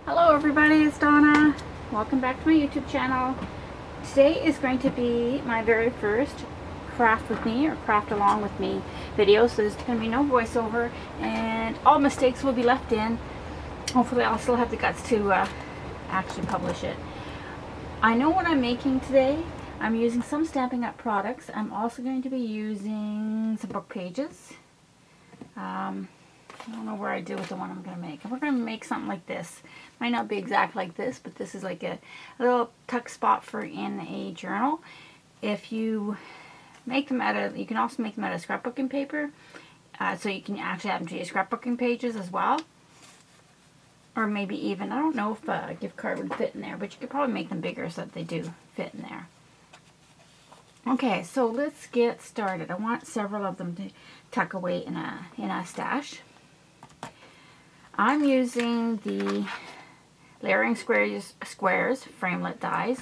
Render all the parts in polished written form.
Hello everybody, it's Donna. Welcome back to my YouTube channel. Today is going to be my very first craft with me or craft along with me video, so there's going to be no voiceover and all mistakes will be left in. Hopefully I'll still have the guts to actually publish it. I know what I'm making today. I'm using some Stampin' Up products. I'm also going to be using some book pages. I don't know where I do with the one I'm going to make. We're going to make something like this. Might not be exactly like this, but this is like a little tuck spot for in a journal. If you make them out of, you can also make them out of scrapbooking paper. So you can actually add them to your scrapbooking pages as well. Or maybe even, I don't know if a gift card would fit in there, but you could probably make them bigger so that they do fit in there. Okay, so let's get started. I want several of them to tuck away in a stash. I'm using the Layering Squares framelit dies.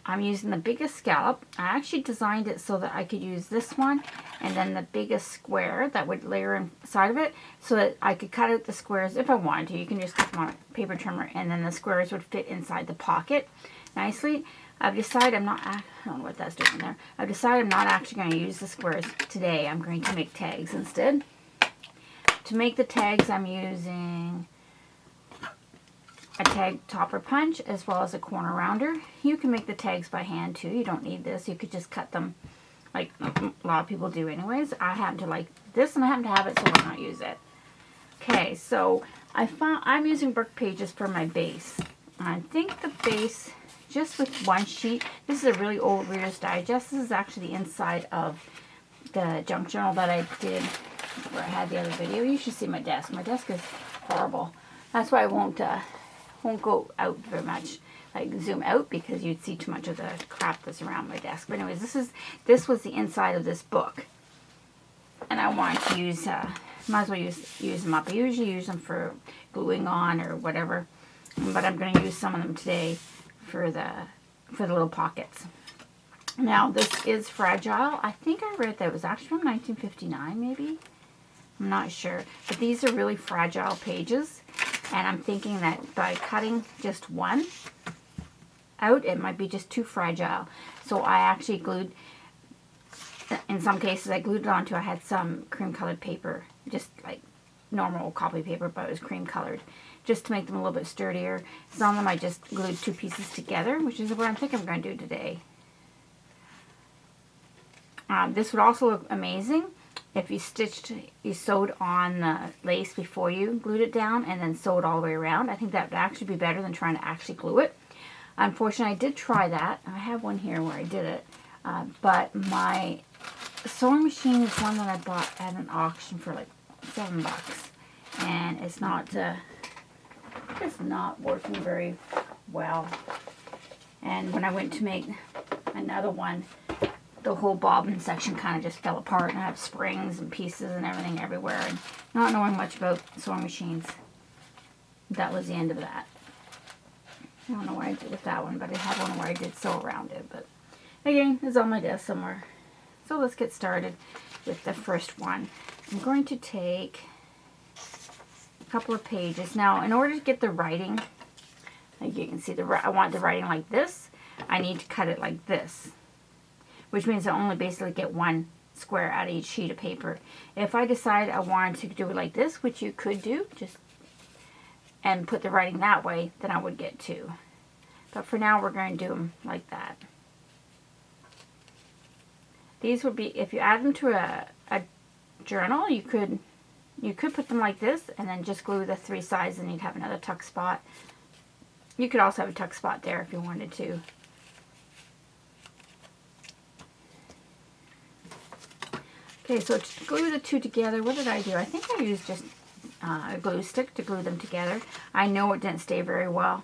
I'm using the biggest scallop. I actually designed it so that I could use this one and then the biggest square that would layer inside of it so that I could cut out the squares if I wanted to. You can just cut them on a paper trimmer and then the squares would fit inside the pocket nicely. I've decided I don't know what that's doing there. I've decided I'm not actually going to use the squares today. I'm going to make tags instead. To make the tags, I'm using a tag topper punch as well as a corner rounder. You can make the tags by hand too. You don't need this. You could just cut them like a lot of people do anyways. I happen to like this and I happen to have it, so why not use it? Okay, so I'm using book pages for my base. I think the base, just with one sheet, this is a really old Reader's Digest. This is actually the inside of the junk journal that I did where I had the other video. You should see my desk. My desk is horrible. That's why I won't go out very much, like zoom out, because you'd see too much of the crap that's around my desk. But anyways, this was the inside of this book, and I wanted to use might as well use them up. I usually use them for gluing on or whatever, but I'm going to use some of them today for the little pockets. Now this is fragile. I think I read that it was actually from 1959 maybe. I'm not sure, but these are really fragile pages, and I'm thinking that by cutting just one out, it might be just too fragile. So I actually glued, in some cases I glued it onto, I had some cream colored paper, just like normal copy paper, but it was cream colored, just to make them a little bit sturdier. Some of them I just glued two pieces together, which is what I'm thinking I'm going to do today. This would also look amazing if you sewed on the lace before you glued it down and then sewed all the way around. I think that would actually be better than trying to actually glue it. Unfortunately, I did try that. I have one here where I did it. But my sewing machine is one that I bought at an auction for like $7. And it's not working very well. And when I went to make another one, the whole bobbin section kind of just fell apart, and I have springs and pieces and everything everywhere, and not knowing much about sewing machines, that was the end of that. I don't know what I did with that one, but I had one where I did sew around it, but again, it's on my desk somewhere. So let's get started with the first one. I'm going to take a couple of pages. Now, in order to get the writing, like you can see, I want the writing like this. I need to cut it like this, which means I only basically get one square out of each sheet of paper. If I decide I wanted to do it like this, which you could do, and put the writing that way, then I would get two. But for now, we're going to do them like that. These would be, if you add them to a journal, you could put them like this and then just glue the three sides, and you'd have another tuck spot. You could also have a tuck spot there if you wanted to. Okay, so to glue the two together, what did I do? I think I used just a glue stick to glue them together. I know it didn't stay very well,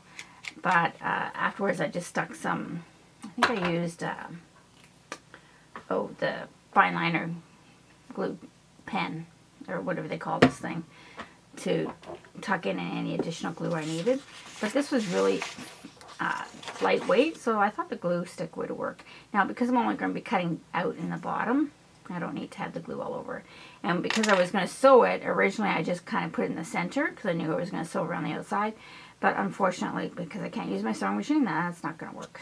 but afterwards I just stuck some, I think I used, the fine liner glue pen, or whatever they call this thing, to tuck in any additional glue I needed. But this was really lightweight, so I thought the glue stick would work. Now, because I'm only going to be cutting out in the bottom, I don't need to have the glue all over. And because I was going to sew it, originally I just kind of put it in the center because I knew I was going to sew around the outside. But unfortunately, because I can't use my sewing machine, that's not going to work.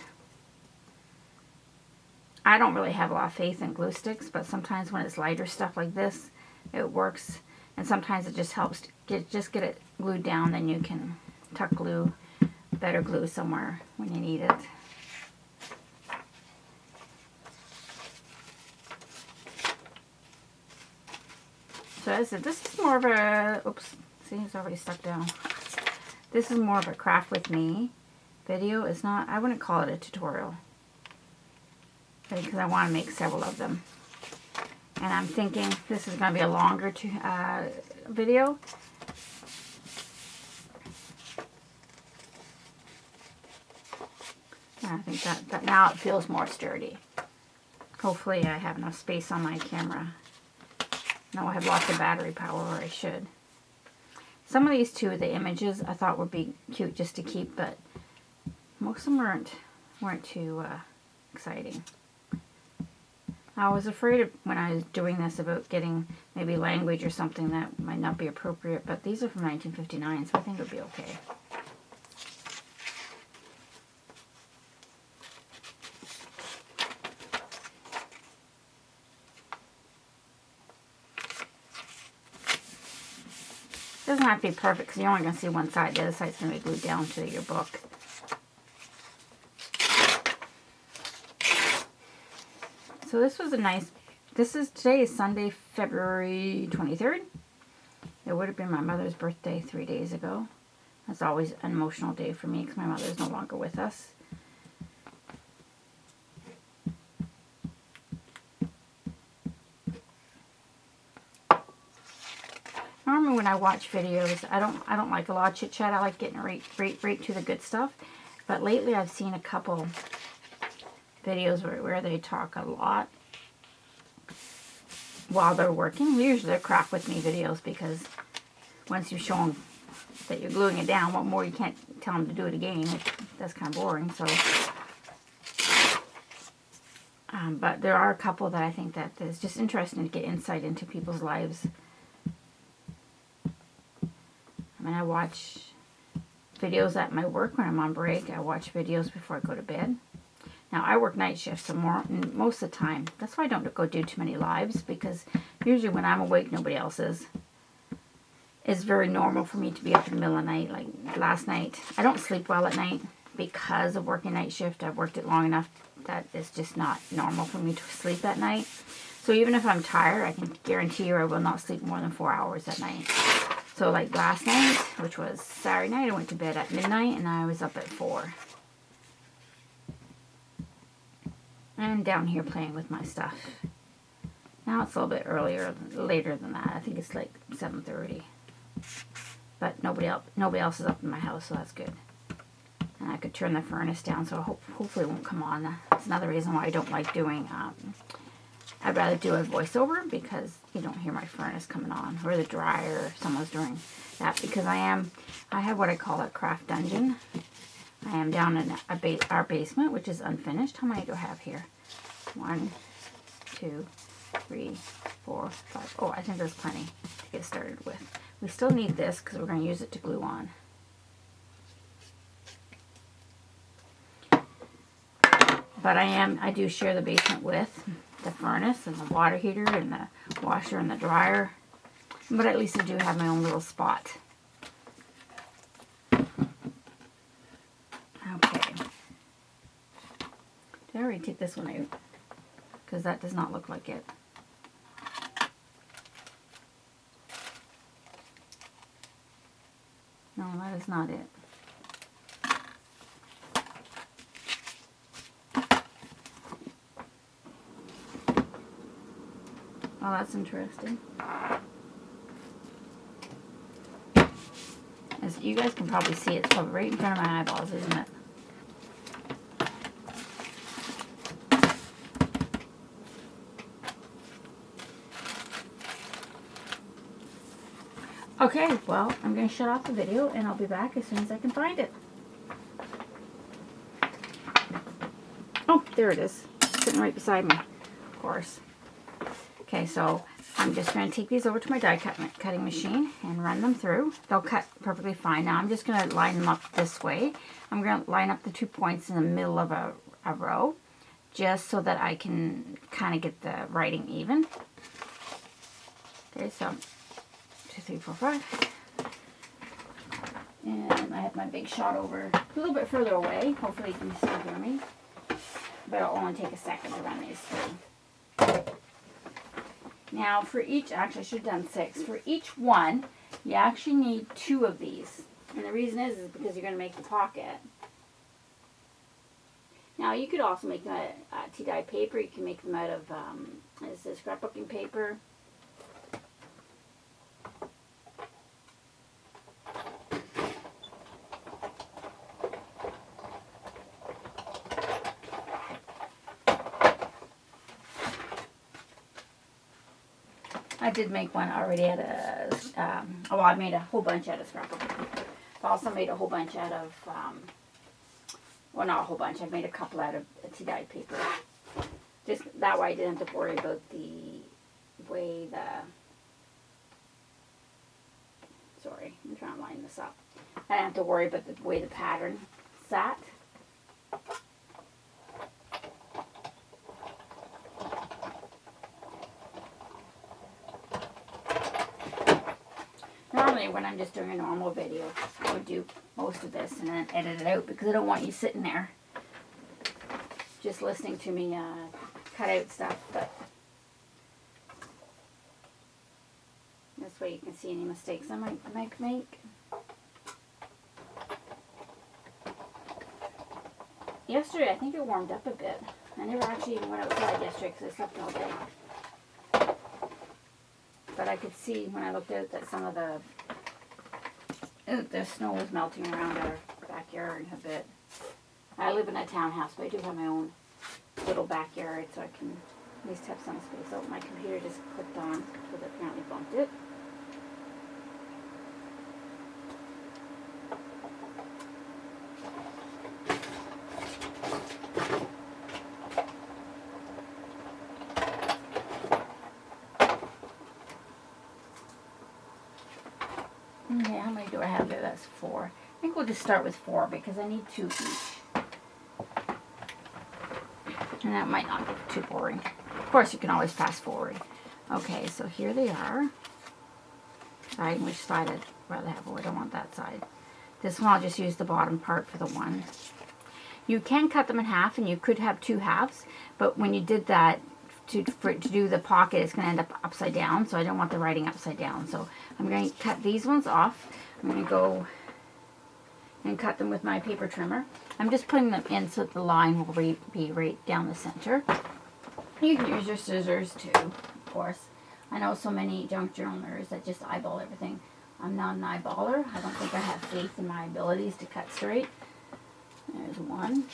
I don't really have a lot of faith in glue sticks, but sometimes when it's lighter stuff like this, it works. And sometimes it just helps to get it glued down, then you can tuck glue, better glue somewhere when you need it. So as I said, this is more of a, oops, see, it's already stuck down. This is more of a craft with me video. It's not, I wouldn't call it a tutorial, because I want to make several of them. And I'm thinking this is going to be a longer video. And I think that now it feels more sturdy. Hopefully I have enough space on my camera. Now I have lots of battery power, or I should. Some of these too, the images, I thought would be cute just to keep, but most of them weren't too exciting. I was afraid of, when I was doing this, about getting maybe language or something that might not be appropriate, but these are from 1959, so I think it'll be okay. It doesn't have to be perfect because you're only going to see one side. The other side's going to be glued down to your book. So this was a nice, today is Sunday, February 23rd. It would have been my mother's birthday 3 days ago. That's always an emotional day for me because my mother is no longer with us. Normally when I watch videos, I don't like a lot of chit chat. I like getting right to the good stuff. But lately I've seen a couple videos where they talk a lot while they're working. Usually they're craft with me videos, because once you show them that you're gluing it down, what more, you can't tell them to do it again. That's kind of boring. So, but there are a couple that I think that is just interesting to get insight into people's lives. I mean, I watch videos at my work when I'm on break. I watch videos before I go to bed. Now, I work night shifts, so most of the time. That's why I don't go do too many lives, because usually when I'm awake, nobody else is. It's very normal for me to be up in the middle of the night. Like last night, I don't sleep well at night because of working night shift. I've worked it long enough that it's just not normal for me to sleep at night. So even if I'm tired, I can guarantee you I will not sleep more than 4 hours at night. So like last night, which was Saturday night, I went to bed at midnight and I was up at 4. And down here playing with my stuff. Now it's a little bit later than that. I think it's like 7:30. But nobody else is up in my house, so that's good. And I could turn the furnace down, so hopefully it won't come on. That's another reason why I don't like doing. I'd rather do a voiceover, because you don't hear my furnace coming on, or the dryer, if someone's doing that. Because I have what I call a craft dungeon. I am down in our basement, which is unfinished. How many do I have here? 1, 2, 3, 4, 5. Oh, I think there's plenty to get started with. We still need this because we're going to use it to glue on. But I do share the basement with the furnace and the water heater and the washer and the dryer. But at least I do have my own little spot. Okay. Did I already take this one out? Because that does not look like it. No, that is not it. Oh, that's interesting. As you guys can probably see, it's probably right in front of my eyeballs, isn't it? Okay, well, I'm going to shut off the video and I'll be back as soon as I can find it. Oh, there it is. Sitting right beside me, of course. Okay, so I'm just going to take these over to my die cutting machine and run them through. They'll cut perfectly fine. Now I'm just going to line them up this way. I'm going to line up the 2 points in the middle of a row, just so that I can kind of get the writing even. Okay, so 2, 3, 4, 5. And I have my big shot over a little bit further away. Hopefully you can still hear me. But it'll only take a second to run these through. Now for each, actually I should have done 6. For each one, you actually need 2 of these. And the reason is because you're going to make the pocket. Now you could also make them out of tea-dye paper. You can make them out of, this is scrapbooking paper. I did make one already out of, well, I made a whole bunch out of scrapbooking paper. I also made a whole bunch out of, well, not a whole bunch. I made a couple out of tea-dye paper. Just that way I didn't have to worry about the way sorry, I'm trying to line this up. I didn't have to worry about the way the pattern sat. Normally when I'm just doing a normal video, I would do most of this and then edit it out because I don't want you sitting there just listening to me cut out stuff. But this way you can see any mistakes I might make. Yesterday I think it warmed up a bit. I never actually even went outside yesterday because I slept all day. But I could see when I looked out that some of the snow was melting around our backyard a bit. I live in a townhouse, but I do have my own little backyard, so I can at least have some space. Oh, my computer just clicked on, so that apparently bumped it. Okay, how many do I have there? That's 4. I think we'll just start with 4 because I need 2 each. And that might not be too boring. Of course, you can always fast forward. Okay, so here they are. Right, which side I'd rather have. Oh, I don't want that side. This one I'll just use the bottom part for the one. You can cut them in half, and you could have 2 halves. But when you did that, to do the pocket, it's going to end up upside down, so I don't want the writing upside down. So I'm going to cut these ones off. I'm going to go and cut them with my paper trimmer. I'm just putting them in so that the line will be right down the center. You can use your scissors too, of course. I know so many junk journalers that just eyeball everything. I'm not an eyeballer. I don't think I have faith in my abilities to cut straight. There's one.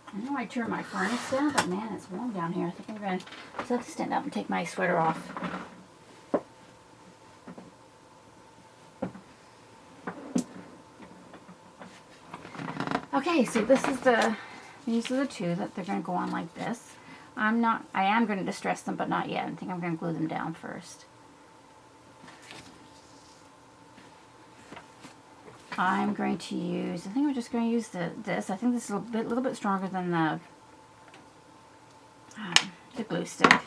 I know I turned my furnace down, but man, it's warm down here. I think I'm going to just have to stand up and take my sweater off. Okay, so these are the 2 that they're going to go on like this. I am going to distress them, but not yet. I think I'm going to glue them down first. I'm going to use, I think we're just going to use this. I think this is a little bit stronger than the glue stick.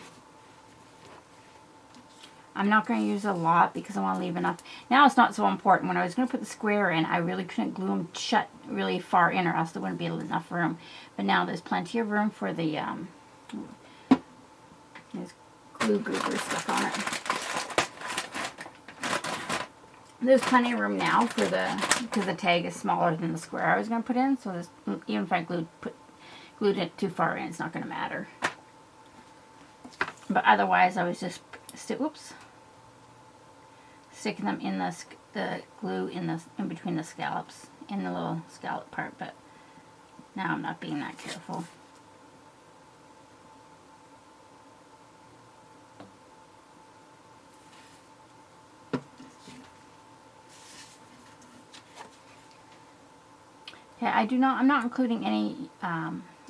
I'm not going to use a lot because I want to leave enough. Now it's not so important. When I was going to put the square in, I really couldn't glue them shut really far in or else there wouldn't be enough room. But now there's plenty of room for the, there's glue goobers stuck on it. There's plenty of room now for because the tag is smaller than the square I was going to put in. So even if I glued it too far in, it's not going to matter. But otherwise, I was just sticking them in the glue in between the scallops, in the little scallop part. But now I'm not being that careful. Yeah, I'm not including any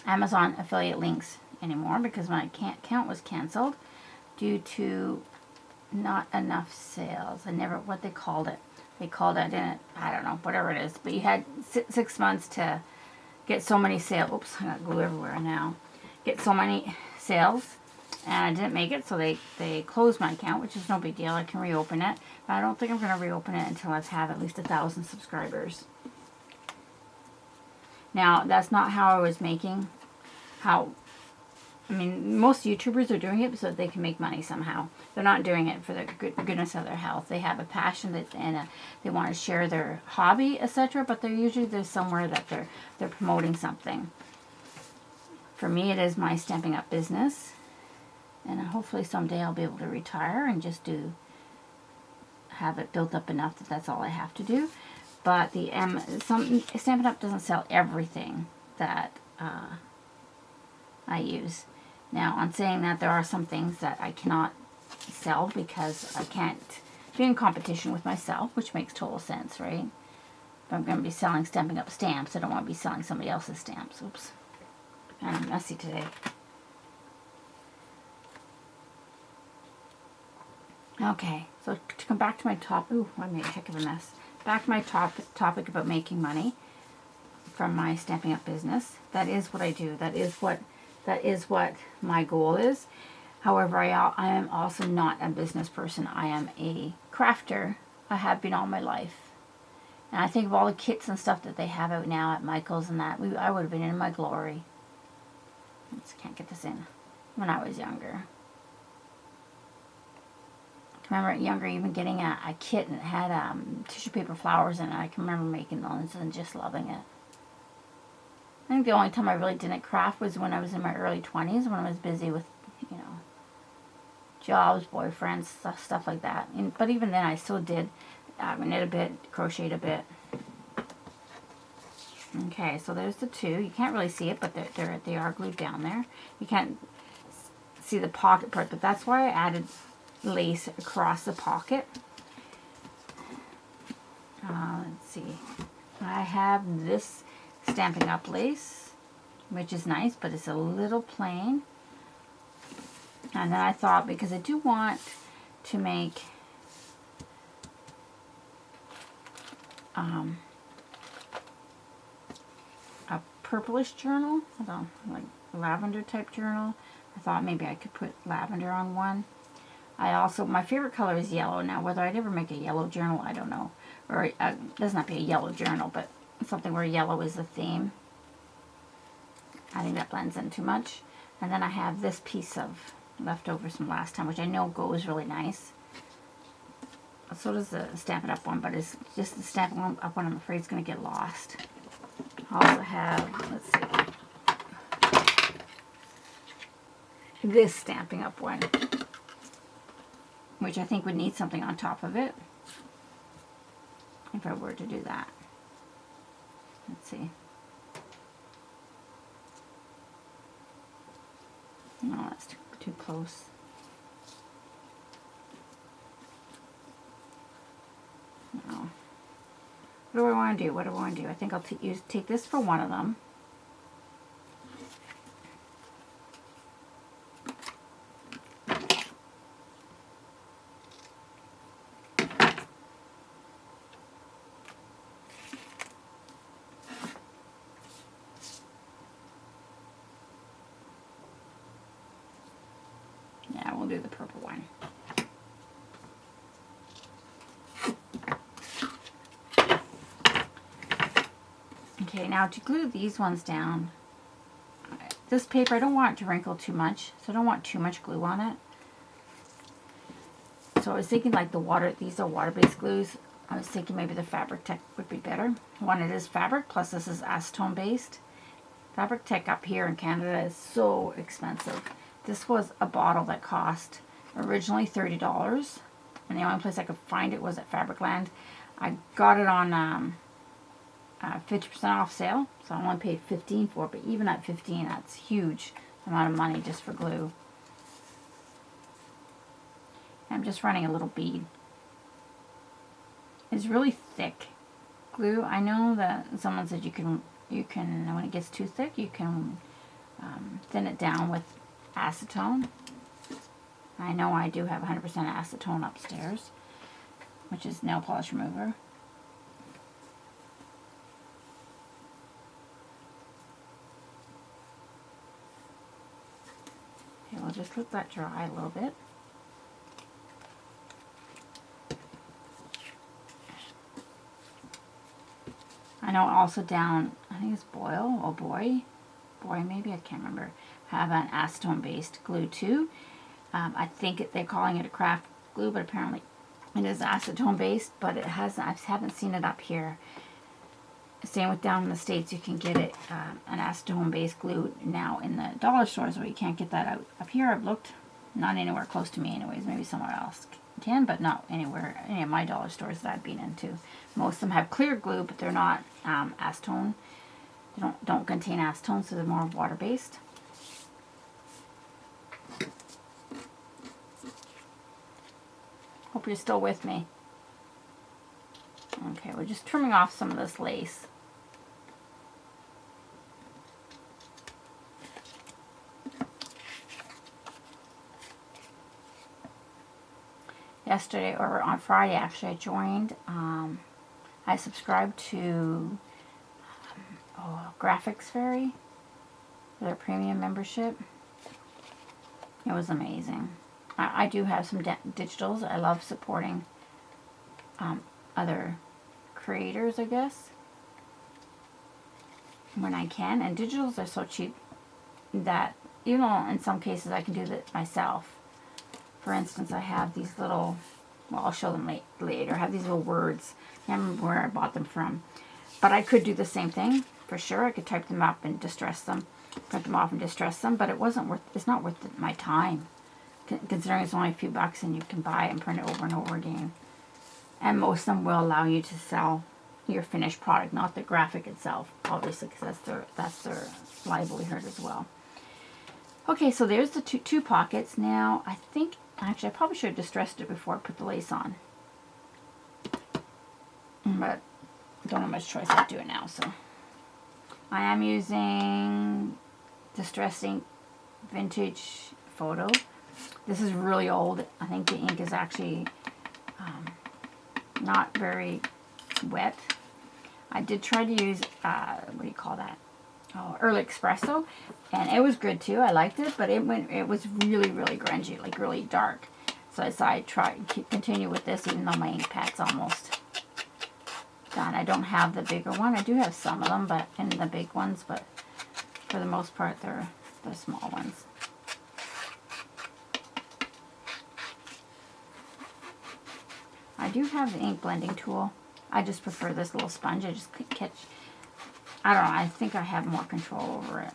Amazon affiliate links anymore because my account was canceled due to not enough sales. I never, what they called it. They called it, I don't know, whatever it is. But you had 6 months to get so many sales. Oops, I got glue everywhere now. Get so many sales. And I didn't make it, so they closed my account, which is no big deal. I can reopen it. But I don't think I'm going to reopen it until I have at least 1,000 subscribers. Now, that's not how I was making. I mean, most YouTubers are doing it so that they can make money somehow. They're not doing it for the goodness of their health. They have a passion and they want to share their hobby, etc. But they're usually somewhere that they're promoting something. For me, it is my Stampin' Up business, and hopefully someday I'll be able to retire and just have it built up enough that that's all I have to do. But Stampin' Up doesn't sell everything that I use. Now, on saying that, there are some things that I cannot sell because I can't be in competition with myself, which makes total sense, right? If I'm going to be selling Stampin' Up stamps, I don't want to be selling somebody else's stamps. Oops. I'm messy today. Okay, so to come back to my I made a heck of a mess. Back to my topic about making money from my Stampin' Up business. That is what I do. That is what my goal is. However, I am also not a business person. I am a crafter. I have been all my life. And I think of all the kits and stuff that they have out now at Michael's and that, I would have been in my glory. I just can't get this in. When I was younger. I remember younger even getting a kit and it had tissue paper flowers in it. I can remember making those and just loving it. I think the only time I really didn't craft was when I was in my early 20s, when I was busy with, jobs, boyfriends, stuff like that. But even then I still did knit a bit, crocheted a bit. Okay, so there's the two. You can't really see it, but they are glued down there. You can't see the pocket part, but that's why I added lace across the pocket. Let's see. I have this Stampin' Up lace, which is nice, but it's a little plain. And then I thought, because I do want to make a purplish journal, like lavender type journal. I thought maybe I could put lavender on one. My favorite color is yellow. Now, whether I'd ever make a yellow journal, I don't know. Or it does not be a yellow journal, but something where yellow is the theme. I think that blends in too much. And then I have this piece of leftovers from last time, which I know goes really nice. So does the Stampin' Up one, but it's just the Stampin' Up one I'm afraid is going to get lost. I also have, let's see, this Stampin' Up one, which I think would need something on top of it if I were to do that. Let's see. No, that's too close. No. What do I want to do? What do I want to do? I think I'll take this for one of them. Yeah, we'll do the purple one. Okay, now to glue these ones down, this paper, I don't want it to wrinkle too much, so I don't want too much glue on it. So I was thinking like these are water-based glues. I was thinking maybe the Fabric Tech would be better. One, it is fabric, plus this is acetone based. Fabric Tech up here in Canada is so expensive. This was a bottle that cost originally $30, and the only place I could find it was at Fabricland. I got it on 50% off sale, so I only paid $15 for it, but even at $15, that's a huge amount of money just for glue. I'm just running a little bead. It's really thick glue. I know that someone said you can you can, when it gets too thick, you can thin it down with acetone. I know I do have 100% acetone upstairs, which is nail polish remover. Okay, we'll just let that dry a little bit. I know also down, I think it's Boyle, or Boy maybe, I can't remember, have an acetone based glue too. I think they're calling it a craft glue, but apparently it is acetone based, but it hasn't, I haven't seen it up here. Same with down in the States, you can get it, an acetone based glue now in the dollar stores, where you can't get that out. Up here I've looked, not anywhere close to me anyways, maybe somewhere else can, but not anywhere, any of my dollar stores that I've been into. Most of them have clear glue, but they're not acetone. They don't contain acetone, so they're more water based. Hope you're still with me. Okay, we're just trimming off some of this lace. Yesterday, or on Friday actually, I joined, I subscribed to Graphics Fairy, their premium membership. It was amazing. I do have some digitals. I love supporting other creators, I guess, when I can. And digitals are so cheap that, you know, in some cases I can do that myself. For instance, I have these little, well, I'll show them later. I have these little words. I can't remember where I bought them from. But I could do the same thing, for sure. I could type them up and distress them, print them off and distress them, but it's not worth my time, considering it's only a few bucks and you can buy it and print it over and over again. And most of them will allow you to sell your finished product, not the graphic itself, obviously, because that's their livelihood as well. Okay, so there's the two pockets. Now, I think, actually, I probably should have distressed it before I put the lace on. But I don't have much choice. I have to do it now, so. I am using Distressing Vintage Photo. This is really old. I think the ink is actually not very wet. I did try to use, what do you call that? Oh, Early Espresso, and it was good too. I liked it, but it was really, really grungy, like really dark. So I decided to continue with this, even though my ink pad's almost done. I don't have the bigger one. I do have some of them, but in the big ones, but for the most part, they're the small ones. I do have the ink blending tool. I just prefer this little sponge. I just catch, I don't know, I think I have more control over it.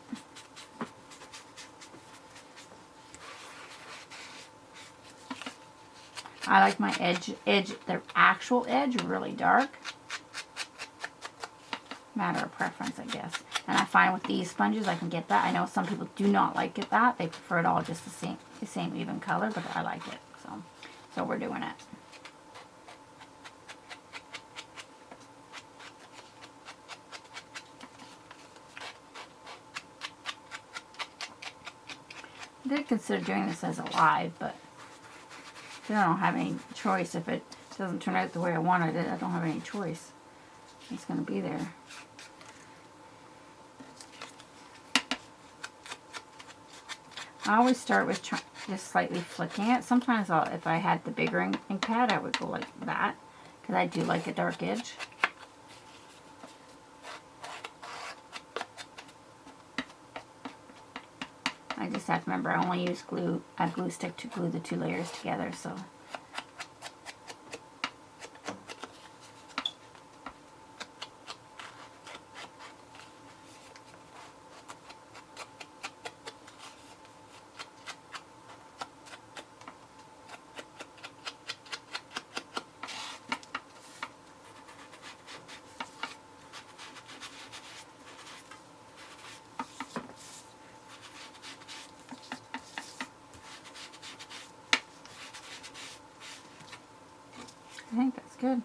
I like my edge, the actual edge, really dark. Matter of preference, I guess. And I find with these sponges, I can get that. I know some people do not like it that. They prefer it all just the same even color, but I like it. So we're doing it. I did consider doing this as a live, but I don't have any choice. If it doesn't turn out the way I wanted it, I don't have any choice. It's going to be there. I always start with just slightly flicking it. Sometimes if I had the bigger ink pad, I would go like that, because I do like a dark edge. I just have to remember I only use a glue stick to glue the two layers together, so. I think that's good.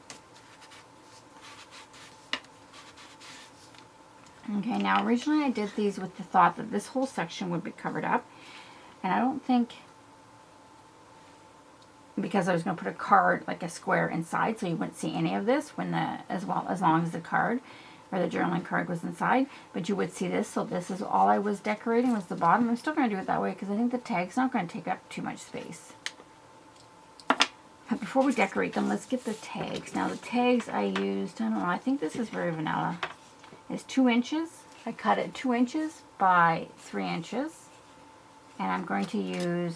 Okay, now originally I did these with the thought that this whole section would be covered up. And I don't think, because I was going to put a card, like a square inside, so you wouldn't see any of this when as long as the card or the journaling card was inside, but you would see this. So this is all I was decorating, was the bottom. I'm still going to do it that way because I think the tag's not going to take up too much space. But before we decorate them, let's get the tags. Now the tags I used, I don't know, I think this is very vanilla. It's 2 inches. I cut it 2 inches by 3 inches. And I'm going to use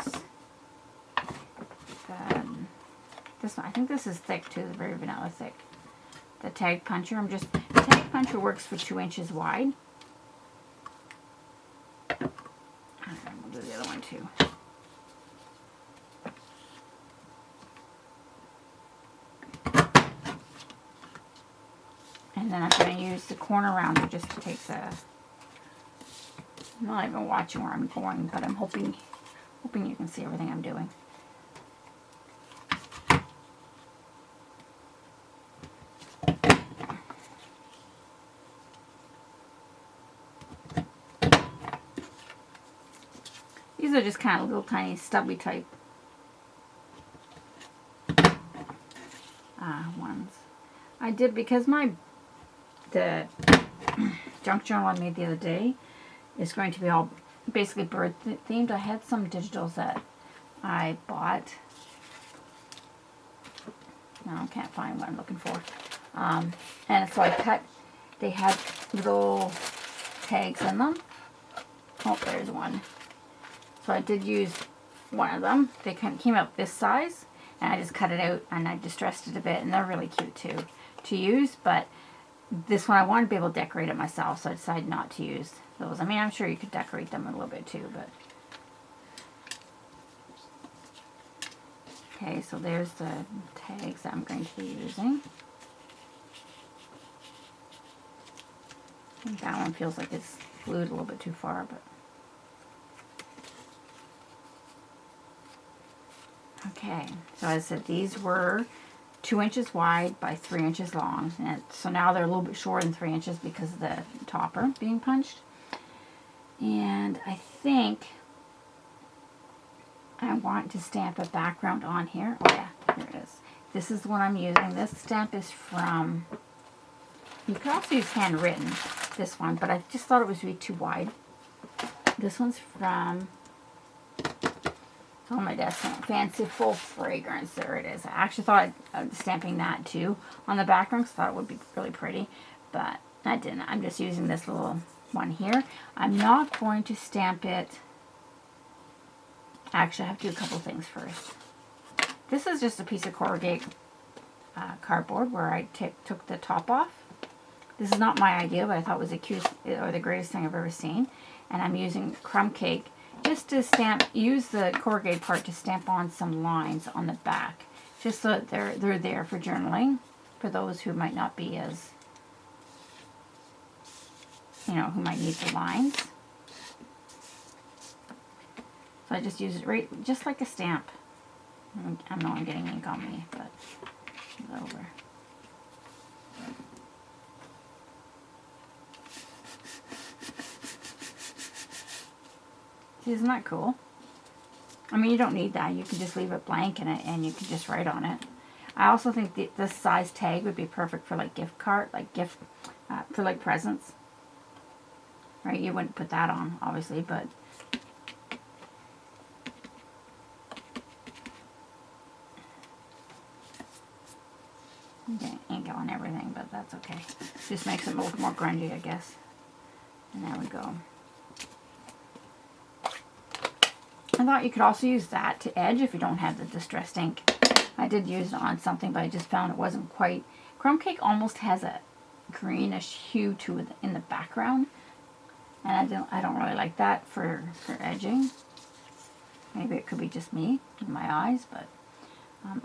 this one. I think this is thick too, it's very vanilla thick. The tag puncher, the tag puncher works for 2 inches wide. And we'll do the other one too. And then I'm going to use the corner rounder just to take the, I'm not even watching where I'm going, but I'm hoping you can see everything I'm doing. These are just kind of little tiny stubby type ones. I did, because the junk journal I made the other day is going to be all basically bird themed. I had some digitals that I bought. No, I can't find what I'm looking for. And so I cut, they had little tags in them. Oh, there's one. So I did use one of them. They kind of came out this size, and I just cut it out and I distressed it a bit, and they're really cute too to use. But this one I wanted to be able to decorate it myself, so I decided not to use those. I mean, I'm sure you could decorate them a little bit too, but okay. So there's the tags that I'm going to be using. I think that one feels like it's glued a little bit too far, but okay. So as I said, these were 2 inches wide by 3 inches long, and so now they're a little bit shorter than 3 inches because of the topper being punched. And I think I want to stamp a background on here. Oh yeah, here it is. This is the one I'm using. This stamp is from, you could also use handwritten, this one, but I just thought it was really too wide. This one's from, it's on my desk, Fanciful Fragrance. There it is. I actually thought I'd stamping that too on the background because I thought it would be really pretty, but I didn't. I'm just using this little one here. I'm not going to stamp it. Actually, I have to do a couple things first. This is just a piece of corrugate cardboard where I took the top off. This is not my idea, but I thought it was the cutest or the greatest thing I've ever seen. And I'm using crumb cake just to stamp, use the corrugate part to stamp on some lines on the back, just so that they're there for journaling, for those who might not be as, you know, who might need the lines. So I just use it right, just like a stamp. I know I'm getting ink on me, but it's over. See, isn't that cool? I mean, you don't need that. You can just leave it blank in it, and you can just write on it. I also think this size tag would be perfect for like gift card, for like presents. Right? You wouldn't put that on, obviously, but okay, ink on everything, but that's okay. Just makes it look more grungy, I guess. And there we go. I thought you could also use that to edge if you don't have the distressed ink. I did use it on something, but I just found it wasn't quite. Crumb cake almost has a greenish hue to it in the background, and I don't really like that for edging. Maybe it could be just me and my eyes, but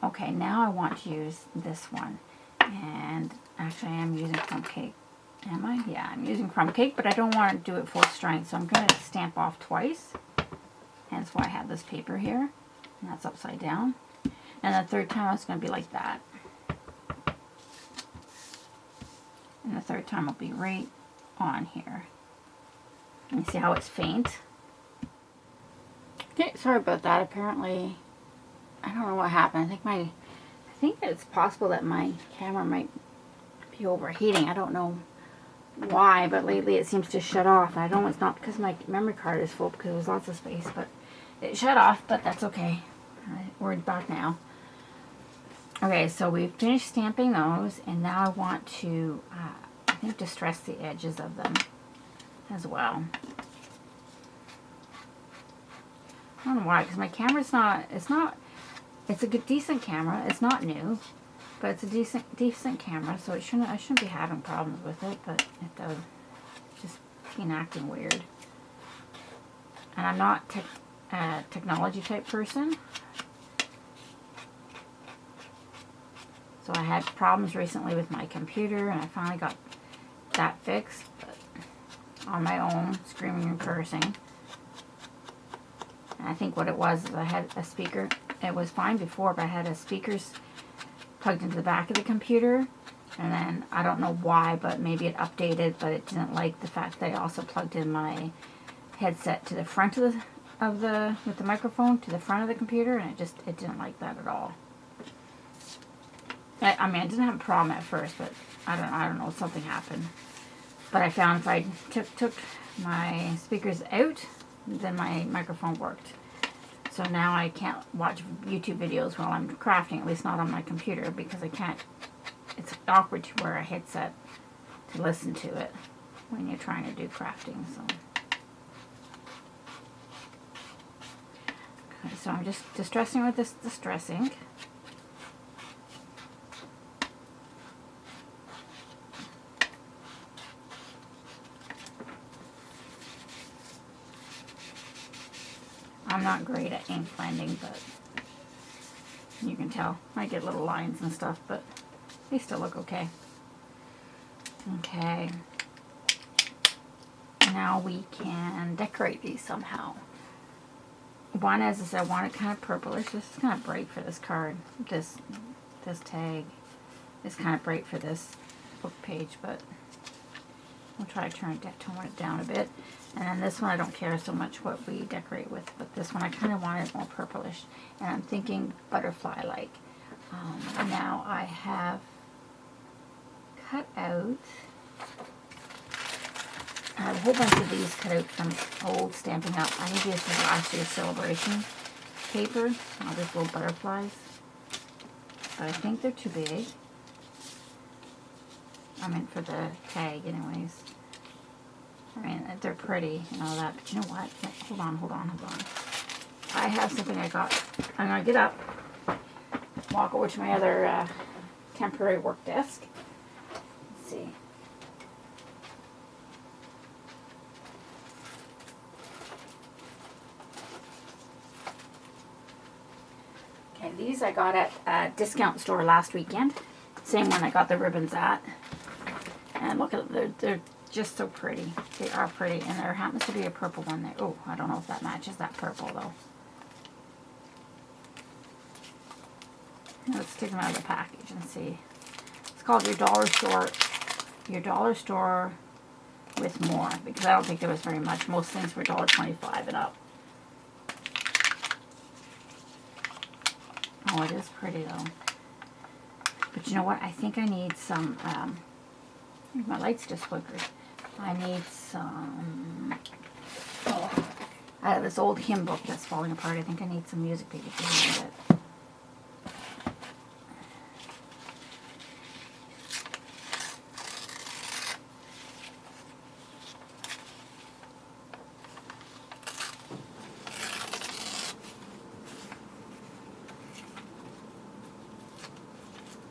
okay. Now I want to use this one, and actually I am using crumb cake. Am I? Yeah, I'm using crumb cake, but I don't want to do it full strength, so I'm going to stamp off twice. Hence why I have this paper here, and that's upside down. And the third time it's going to be like that. And the third time will be right on here. You see how it's faint? Okay, sorry about that. Apparently, I don't know what happened. I think it's possible that my camera might be overheating. I don't know why, but lately it seems to shut off. I know it's not because my memory card is full, because there's lots of space, but it shut off, but that's okay. Alright, we're back now. Okay, so we've finished stamping those, and now I want to, I think, distress the edges of them as well. I don't know why, because my camera's not, it's a good, decent camera. It's not new, but it's a decent camera, so I shouldn't be having problems with it, but it does just been acting weird. And I'm not a technology type person. So I had problems recently with my computer, and I finally got that fixed, but on my own, screaming and cursing. And I think what it was is I had a speaker. It was fine before, but I had a speakers plugged into the back of the computer, and then I don't know why, but maybe it updated, but it didn't like the fact that I also plugged in my headset to the front of with the microphone to the front of the computer, and it didn't like that at all. I mean, I didn't have a problem at first, but I don't know, something happened. But I found if I took my speakers out, then my microphone worked. So now I can't watch YouTube videos while I'm crafting, at least not on my computer, because I can't, it's awkward to wear a headset to listen to it when you're trying to do crafting, so. Okay, so I'm just distressing with this distress ink. I'm not great at ink blending, but you can tell. I get little lines and stuff, but they still look okay. Okay. Now we can decorate these somehow. One, as I said, I want it kind of purplish. This is kind of bright for this card. This tag is kind of bright for this book page, but we'll try to tone it down a bit. And then this one I don't care so much what we decorate with, but this one I kind of want it more purplish. And I'm thinking butterfly-like. Now I have cut out, I have a whole bunch of these cut out from old Stampin' Up. I think this is last year's celebration paper. All these little butterflies. But I think they're too big. I meant for the tag anyways. I mean, they're pretty and all that, but you know what? Hold on. I have something I got. I'm going to get up, walk over to my other temporary work desk. Let's see. Okay, these I got at a discount store last weekend. Same one I got the ribbons at. And look at them, they're just so pretty. They are pretty, and there happens to be a purple one there. Oh, I don't know if that matches that purple though. Let's take them out of the package and see. It's called your dollar store with more, because I don't think there was very much. Most things were $1.25 and up. Oh, it is pretty though. But you know what? I think I need some, my lights just flickered. I need some, out of this old hymn book that's falling apart, I think I need some music pages behind it.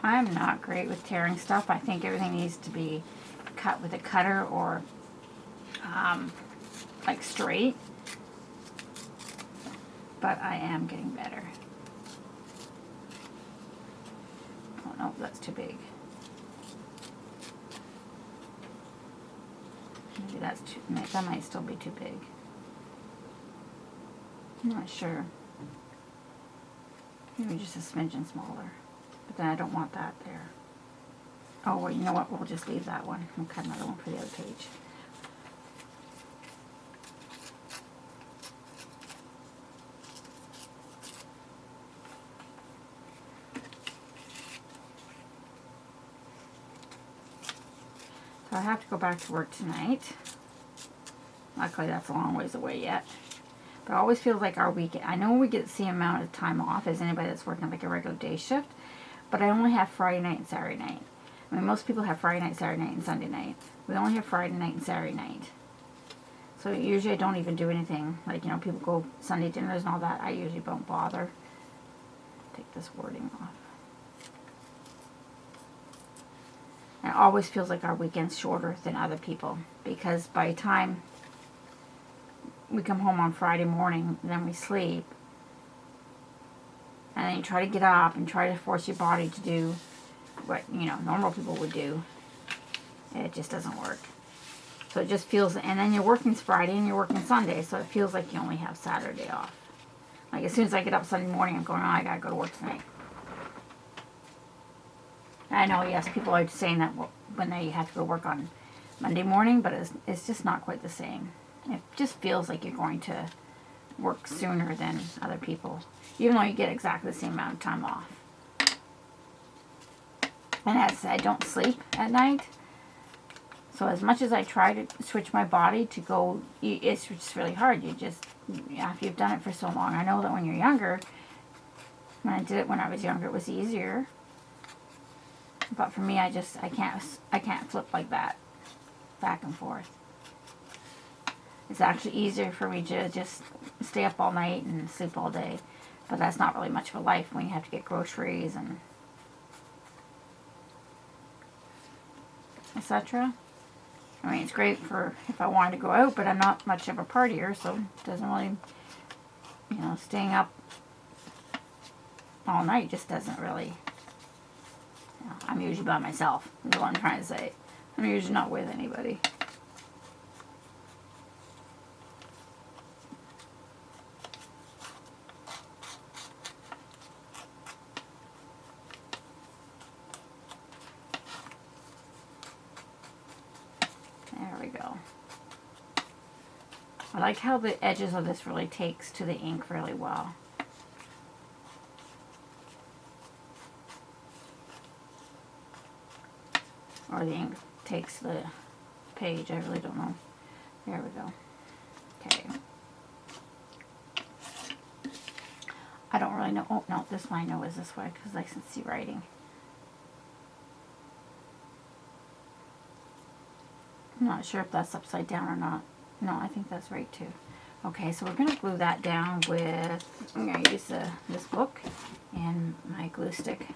I'm not great with tearing stuff. I think everything needs to be cut with a cutter or like straight. But I am getting better. Oh no, that's too big. Maybe that's too, that might still be too big. I'm not sure. Maybe just a smidgen smaller. But then I don't want that there. Oh, well, you know what? We'll just leave that one. We'll cut another one for the other page. So I have to go back to work tonight. Luckily, that's a long ways away yet. But it always feels like our weekend. I know we get the same amount of time off as anybody that's working like a regular day shift, but I only have Friday night and Saturday night. I mean, most people have Friday night, Saturday night, and Sunday night. We only have Friday night and Saturday night. So usually I don't even do anything. Like, you know, people go Sunday dinners and all that. I usually don't bother. Take this wording off. And it always feels like our weekend's shorter than other people, because by the time we come home on Friday morning, and then we sleep, and then you try to get up and try to force your body to do what, you know, normal people would do. It just doesn't work. So it just feels, and then you're working Friday and you're working Sunday, so it feels like you only have Saturday off. Like, as soon as I get up Sunday morning, I'm going, oh, I gotta go to work tonight. I know, yes, people are saying that when they have to go work on Monday morning, but it's just not quite the same. It just feels like you're going to work sooner than other people, even though you get exactly the same amount of time off. And as I don't sleep at night, so as much as I try to switch my body to go, it's just really hard. You just, after you've done it for so long. I know that when you're younger, when I did it when I was younger, it was easier. But for me, I can't flip like that, back and forth. It's actually easier for me to just stay up all night and sleep all day. But that's not really much of a life when you have to get groceries and etc. I mean, it's great for if I wanted to go out, but I'm not much of a partier, so it doesn't really, you know, staying up all night just doesn't really, you know, I'm usually by myself, is what I'm trying to say. I'm usually not with anybody. There we go. I like how the edges of this really takes to the ink really well. Or the ink takes the page, I really don't know. There we go. Okay. I don't really know. Oh, no, this one I know is this way because I can see writing. I'm not sure if that's upside down or not. No, I think that's right too. Okay, so we're going to glue that down with, I'm going to use this book and my glue stick.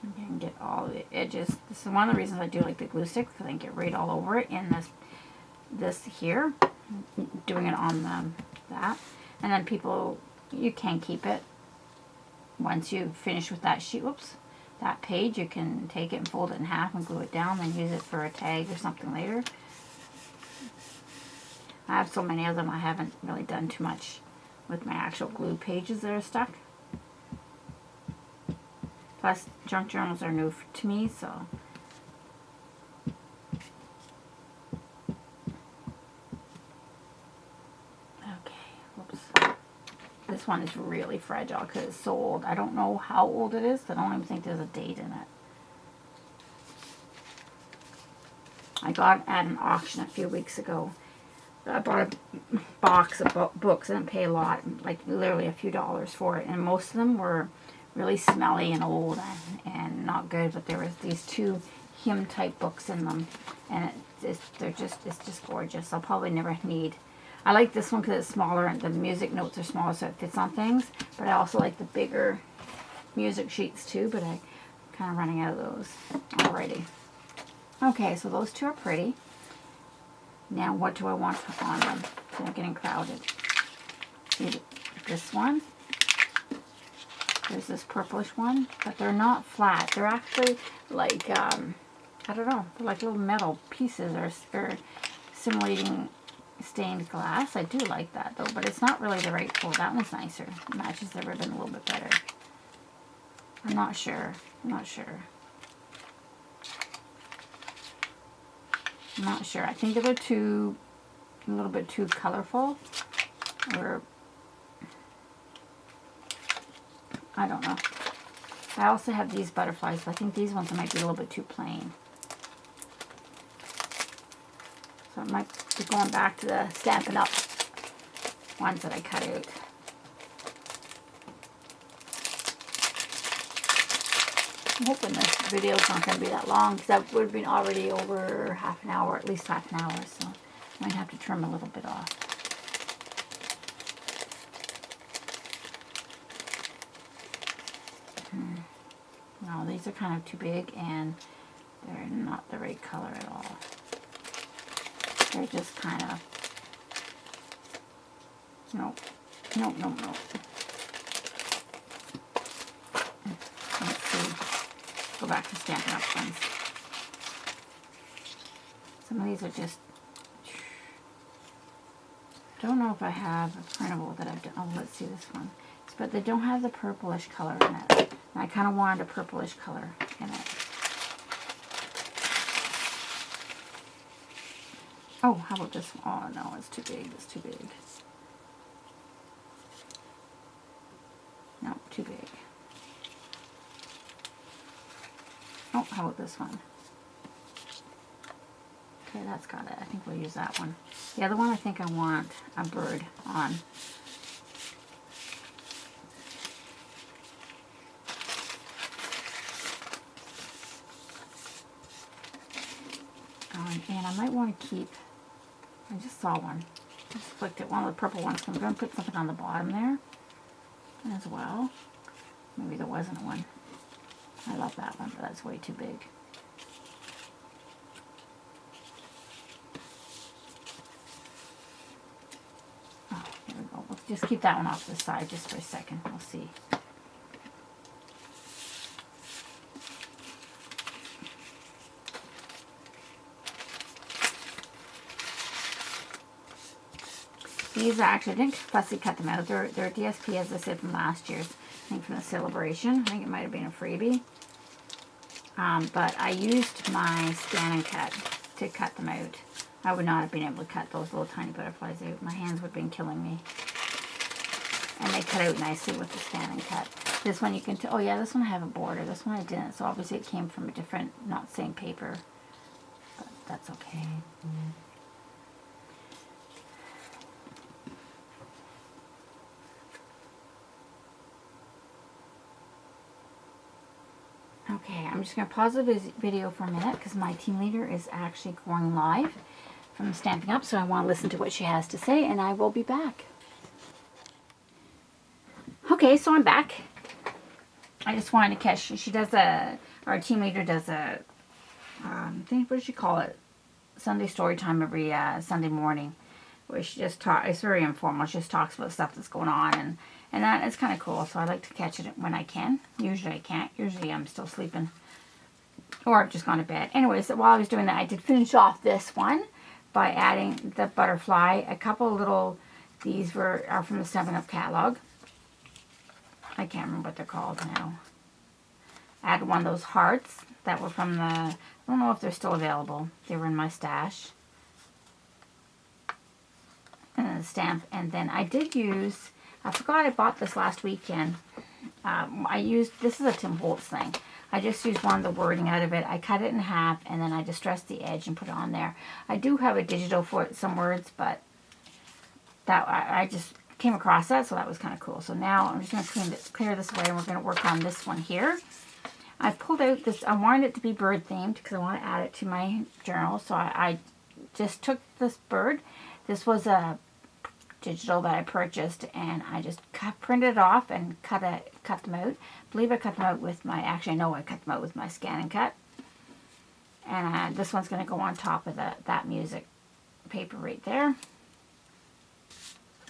You can get all the edges. This is one of the reasons I do like the glue stick, because I can get right all over it in this here, doing it on that. And then people, you can keep it. Once you finish with that sheet, that page, you can take it and fold it in half and glue it down, then use it for a tag or something later. I have so many of them, I haven't really done too much with my actual glue pages that are stuck. Plus, junk journals are new to me, so. Okay, whoops. This one is really fragile because it's so old. I don't know how old it is. I don't even think there's a date in it. I got it at an auction a few weeks ago. I bought a box of books. I didn't pay a lot, like literally a few dollars for it. And most of them were really smelly and old and not good. But there was these 2 hymn type books in them. And it's just gorgeous. I'll probably never need. I like this one because it's smaller and the music notes are smaller, so it fits on things. But I also like the bigger music sheets too, but I'm kind of running out of those already. Okay, so those 2 are pretty. Now what do I want on them? They're getting crowded. See this one. There's this purplish one, but they're not flat. They're actually like, I don't know, they're like little metal pieces or simulating stained glass. I do like that though, but it's not really the right color. That one's nicer. It matches the ribbon a little bit better. I'm not sure. I'm not sure. I think they're a little bit too colorful. or I don't know. I also have these butterflies, but I think these ones might be a little bit too plain. So I might be going back to the Stampin' Up ones that I cut out. I'm hoping this video is not going to be that long, because that would have been already over half an hour, at least half an hour, so I might have to trim a little bit off. No, these are kind of too big, and they're not the right color at all. They're just kind of, nope. Let's see. Go back to Stampin' Up ones. Some of these are just, don't know if I have a printable that I've done. Oh, let's see this one. But they don't have the purplish color in it. And I kind of wanted a purplish color in it. Oh, how about this one? Oh, no, it's too big. It's too big. No, too big. Oh, how about this one? Okay, that's got it. I think we'll use that one. The other one, I think I want a bird on. And I might want to keep, I just saw one. I just flicked it, one of the purple ones. I'm going to put something on the bottom there as well. Maybe there wasn't one. I love that one, but that's way too big. Oh, there we go. We'll just keep that one off to the side just for a second. We'll see. These are actually, I didn't fussy cut them out. They're DSP, as I said, from last year's. I think from the celebration. I think it might have been a freebie. But I used my scan and cut to cut them out. I would not have been able to cut those little tiny butterflies out. My hands would have been killing me. And they cut out nicely with the scan and cut. This one you can oh yeah, this one I have a border. This one I didn't. So obviously it came from a different, not same paper. But that's okay. Okay, I'm just going to pause the video for a minute because my team leader is actually going live from Stampin' Up, so I want to listen to what she has to say, and I will be back. Okay, so I'm back. I just wanted to catch, she does our team leader does a, I think, what does she call it? Sunday story time every Sunday morning, where she just talks, it's very informal, she just talks about stuff that's going on, and that is kind of cool, so I like to catch it when I can. Usually I can't. Usually I'm still sleeping. Or I've just gone to bed. Anyways, while I was doing that, I did finish off this one by adding the butterfly. A couple little, these are from the Stampin' Up catalog. I can't remember what they're called now. I added one of those hearts that were from the, I don't know if they're still available. They were in my stash. And then the stamp. And then I did use, I forgot I bought this last weekend. I used, this is a Tim Holtz thing. I just used one of the wording out of it. I cut it in half and then I distressed the edge and put it on there. I do have a digital for some words, but that I just came across that, so that was kind of cool. So now I'm just going to clear this away and we're going to work on this one here. I pulled out this, I wanted it to be bird themed because I want to add it to my journal. So I just took this bird. This was a digital that I purchased, and I just printed it off and cut them out. I believe I cut them out with my, actually I know I cut them out with my scan and cut. And this one's going to go on top of that music paper right there.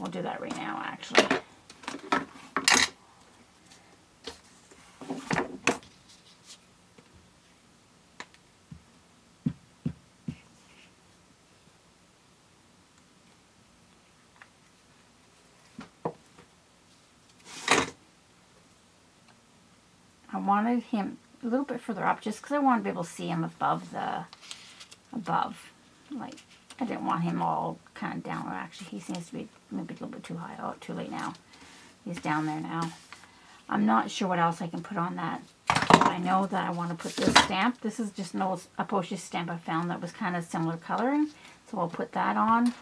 We'll do that right now, actually. I wanted him a little bit further up just because I wanted to be able to see him above, like I didn't want him all kind of down. Actually, he seems to be maybe a little bit too high. Oh, too late now. He's down there now. I'm not sure what else I can put on that. I know that I want to put this stamp. This is just an old upholstery stamp I found that was kind of similar coloring. So I'll put that on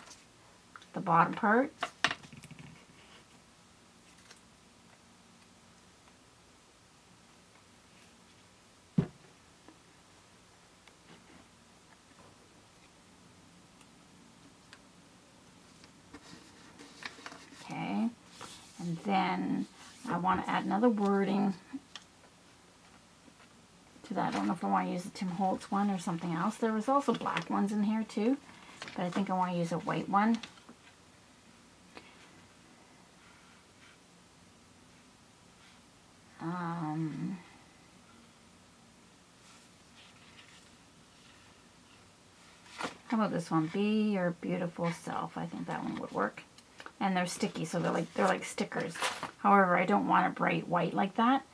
the bottom part. Okay. And then I want to add another wording to that. I don't know if I want to use the Tim Holtz one or something else. There was also black ones in here too, but I think I want to use a white one. How about this one? Be your beautiful self. I think that one would work. And they're sticky, so they're like stickers. However, I don't want it bright white like that.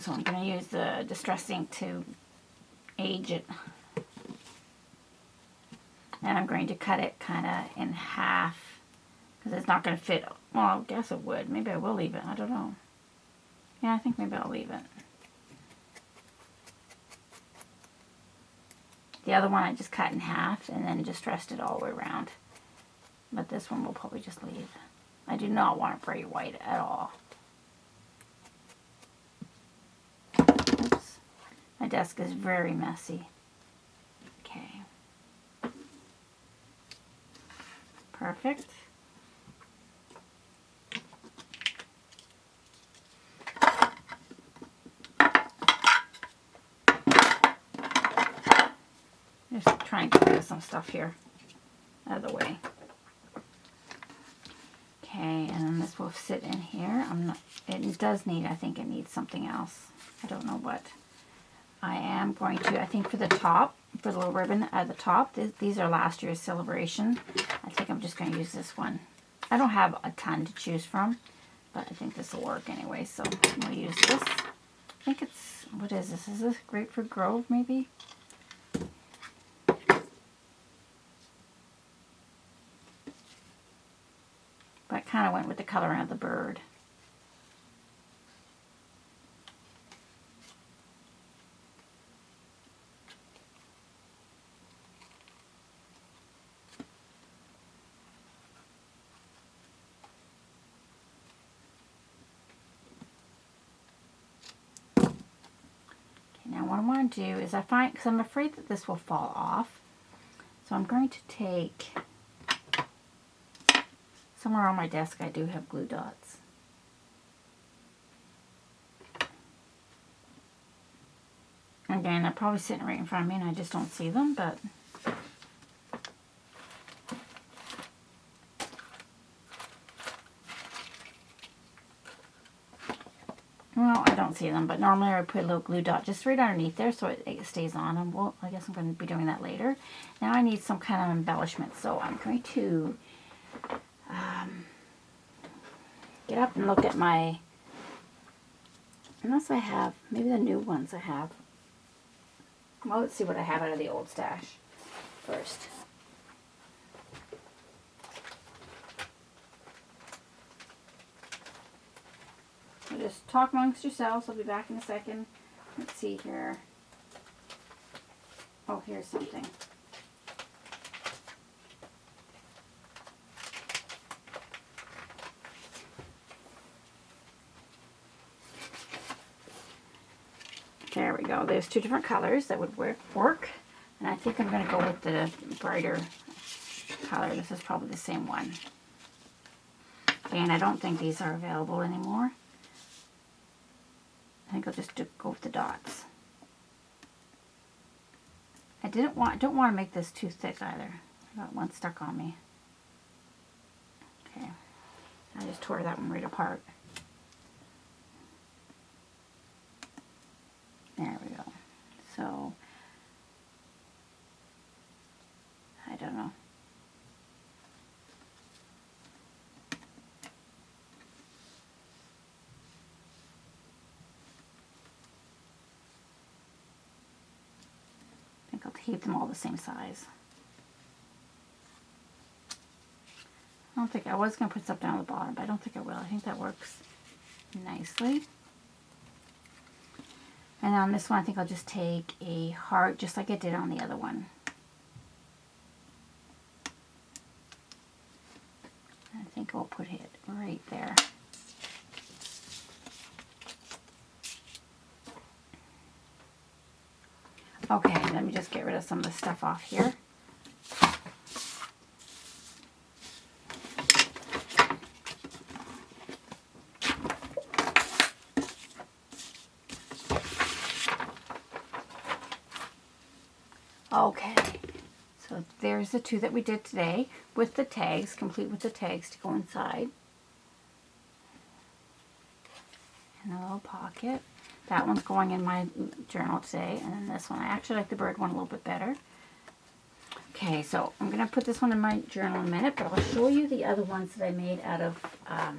So I'm going to use the Distress ink to age it. And I'm going to cut it kind of in half because it's not going to fit. Well, I guess it would. Maybe I will leave it. I don't know. Yeah, I think maybe I'll leave it. The other one I just cut in half and then distressed it all the way around. But this one we'll probably just leave. I do not want it bright white at all. Oops. My desk is very messy. Okay. Perfect. Just trying to get some stuff here out of the way. Okay, and then this will sit in here. It does need, I think it needs something else. I don't know what. I am going to, I think for the top, for the little ribbon at the top, these are last year's Celebration. I think I'm just going to use this one. I don't have a ton to choose from, but I think this will work anyway, so I'm going to use this. I think it's, what is this? Is this Grapefruit Grove, maybe? But I kind of went with the coloring of the bird. Okay, now what I want to do is because I'm afraid that this will fall off. So I'm going to take, somewhere on my desk I do have glue dots. Again, they're probably sitting right in front of me and I just don't see them, but well, I don't see them, but normally I would put a little glue dot just right underneath there so it stays on, and well, I guess I'm going to be doing that later. Now I need some kind of embellishment, so I'm going to get up and look at my, unless I have, maybe the new ones I have. Well, let's see what I have out of the old stash first. So just talk amongst yourselves. I'll be back in a second. Let's see here. Oh, here's something. There we go. There's two different colors that would work. And I think I'm going to go with the brighter color. This is probably the same one. And I don't think these are available anymore. I think I'll just go with the dots. I don't want to make this too thick either. I got one stuck on me. Okay. I just tore that one right apart. There we go. So, I don't know. I'll keep them all the same size. I don't think I was going to put stuff down at the bottom, but I don't think I will. I think that works nicely. And on this one, I think I'll just take a heart, just like I did on the other one. I think I'll put it right there. Okay, let me just get rid of some of the stuff off here. Okay, so there's the two that we did today with the tags, complete with the tags to go inside. And a little pocket. That one's going in my journal today, and then this one. I actually like the bird one a little bit better. Okay, so I'm going to put this one in my journal in a minute, but I'll show you the other ones that I made out of, I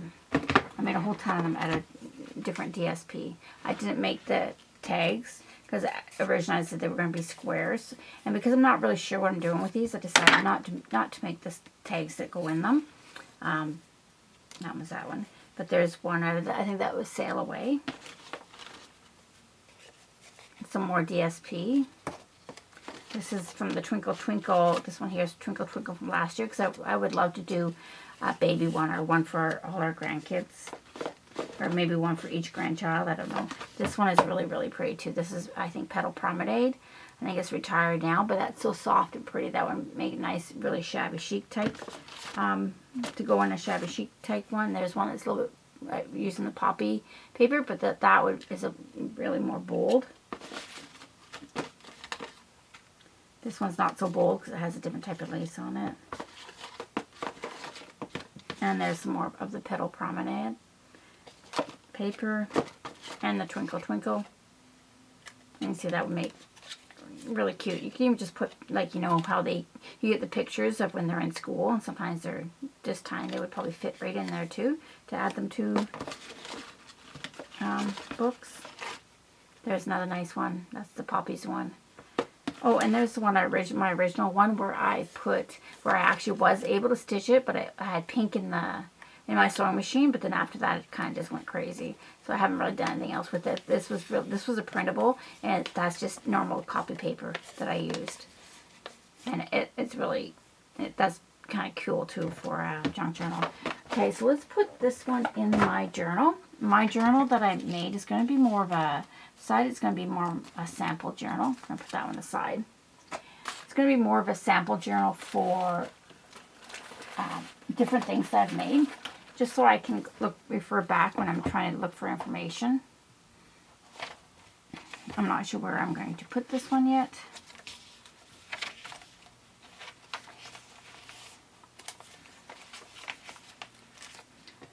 made a whole ton of them out of different DSP. I didn't make the tags, because originally I said they were going to be squares, and because I'm not really sure what I'm doing with these, I decided not to make the tags that go in them. That was that one. But there's one out of that, I think that was Sail Away. Some more DSP. This is from the Twinkle Twinkle. This one here is Twinkle Twinkle from last year, because I would love to do a baby one, or one for all our grandkids. Or maybe one for each grandchild, I don't know. This one is really, really pretty too. This is, I think, Petal Promenade. I think it's retired now, but that's so soft and pretty. That would make a nice, really shabby chic type, to go in a shabby chic type one. There's one that's a little bit using the poppy paper, but that is a really more bold. This one's not so bold because it has a different type of lace on it. And there's some more of the Petal Promenade paper and the Twinkle Twinkle. You can see that would make really cute. You can even just put, like, you know how you get the pictures of when they're in school, and sometimes they're just tiny. They would probably fit right in there too, to add them to books. There's another nice one. That's the Poppies one. Oh, and there's the one my original one where I actually was able to stitch it, but I had pink in my sewing machine, but then after that it kind of just went crazy. So I haven't really done anything else with it. This was a printable, and that's just normal copy paper that I used. And that's kind of cool too for a junk journal. Okay, so let's put this one in my journal. My journal that I made is going to be more of a sample journal. I'm going to put that one aside. It's going to be more of a sample journal for different things that I've made, just so I can refer back when I'm trying to look for information. I'm not sure where I'm going to put this one yet.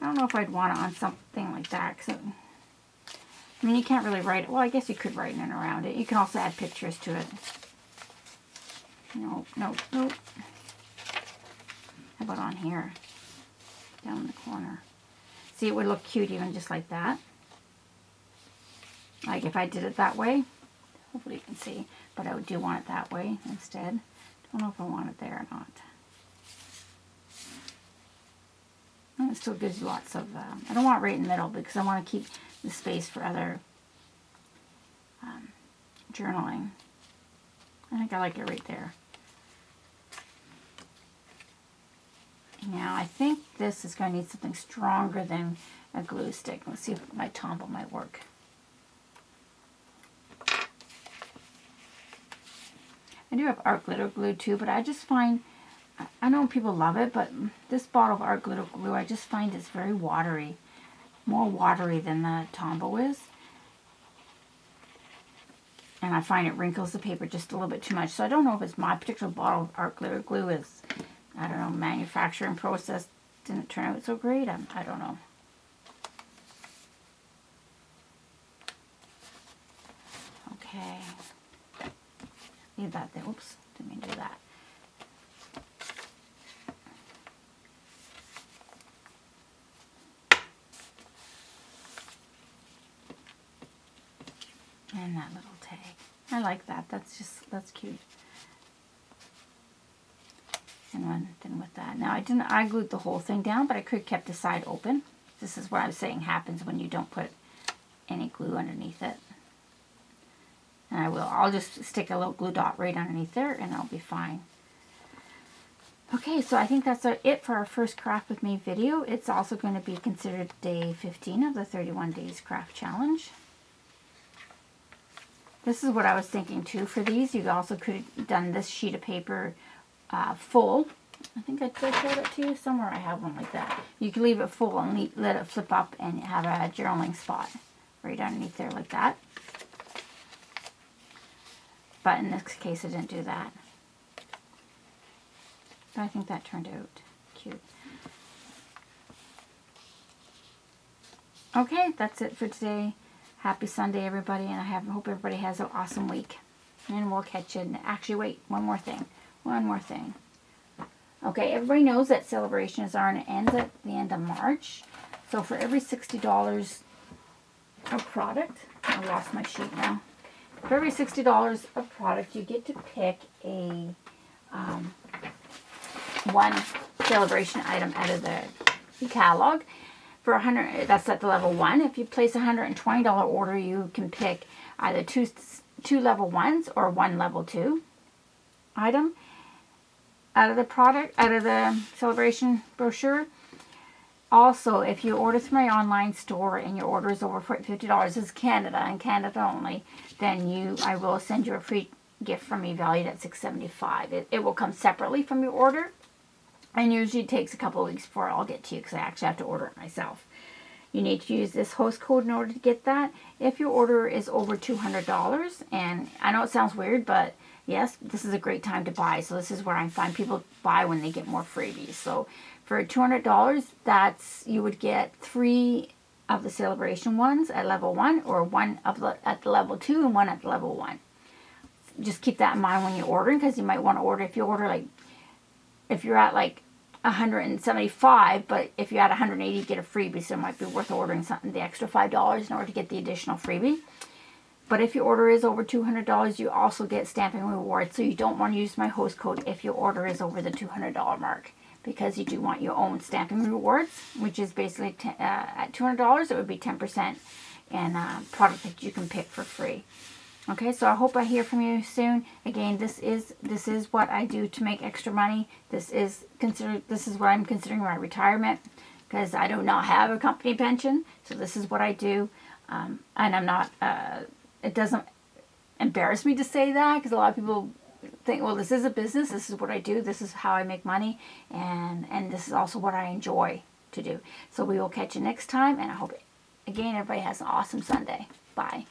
I don't know if I'd want it on something like that, because I mean, you can't really write it. Well, I guess you could write in and around it. You can also add pictures to it. Nope. How about on here? Down in the corner. See, it would look cute even just like that. Like if I did it that way. Hopefully you can see. But I do want it that way instead. Don't know if I want it there or not. And it still gives you lots of... I don't want it right in the middle because I want to keep the space for other journaling. I think I like it right there. Now, I think this is going to need something stronger than a glue stick. Let's see if my Tombow might work. I do have art glitter glue too, but I just find, I know people love it, but this bottle of art glitter glue, I just find it's very watery. More watery than the Tombow is. And I find it wrinkles the paper just a little bit too much. So I don't know if it's my particular bottle of art glitter glue is, I don't know, manufacturing process didn't turn out so great. I don't know. Okay. Leave that there. Oops, didn't mean to do that. And that little tag. I like that. That's cute. And then with that. Now I glued the whole thing down, but I could have kept the side open. This is what I was saying happens when you don't put any glue underneath it. And I'll just stick a little glue dot right underneath there and I'll be fine. Okay, so I think that's it for our first Craft With Me video. It's also going to be considered day 15 of the 31 Days Craft Challenge. This is what I was thinking too for these. You also could have done this sheet of paper full. I think I showed it to you. Somewhere I have one like that. You can leave it full and let it flip up and have a journaling spot right underneath there like that. But in this case I didn't do that. But I think that turned out cute. Okay, that's it for today. Happy Sunday, everybody, and I hope everybody has an awesome week. And we'll catch you. Actually, wait, one more thing. Okay, everybody knows that Celebration is on. It ends at the end of March. So for every $60 of product, I lost my sheet now. For every $60 of product, you get to pick a one Celebration item out of the catalog. For 100, that's at the level 1. If you place a $120 order, you can pick either two level 1s or one level 2 item out of the Celebration brochure. Also, if you order through my online store and your order is over $50, this is Canada and Canada only, then I will send you a free gift from me valued at $6.75. It will come separately from your order. And usually it takes a couple of weeks before I'll get to you because I actually have to order it myself. You need to use this host code in order to get that. If your order is over $200, and I know it sounds weird, but yes, this is a great time to buy. So this is where I find people buy when they get more freebies. So for $200, you would get 3 of the Celebration ones at level 1, or one at the level 2 and one at the level 1. Just keep that in mind when you're ordering, because you might want to order, if you're at like 175, but if you're at 180, you get a freebie, so it might be worth ordering something, the extra $5 in order to get the additional freebie. But if your order is over $200, you also get Stampin' Rewards, so you don't want to use my host code if your order is over the $200 mark, because you do want your own Stampin' Rewards, which is basically at $200, it would be 10% and product that you can pick for free. Okay, so I hope I hear from you soon. Again, this is what I do to make extra money. This is what I'm considering my retirement, because I do not have a company pension. So this is what I do, and I'm not. It doesn't embarrass me to say that, because a lot of people think, well, this is a business. This is what I do. This is how I make money, and this is also what I enjoy to do. So we will catch you next time, and I hope again everybody has an awesome Sunday. Bye.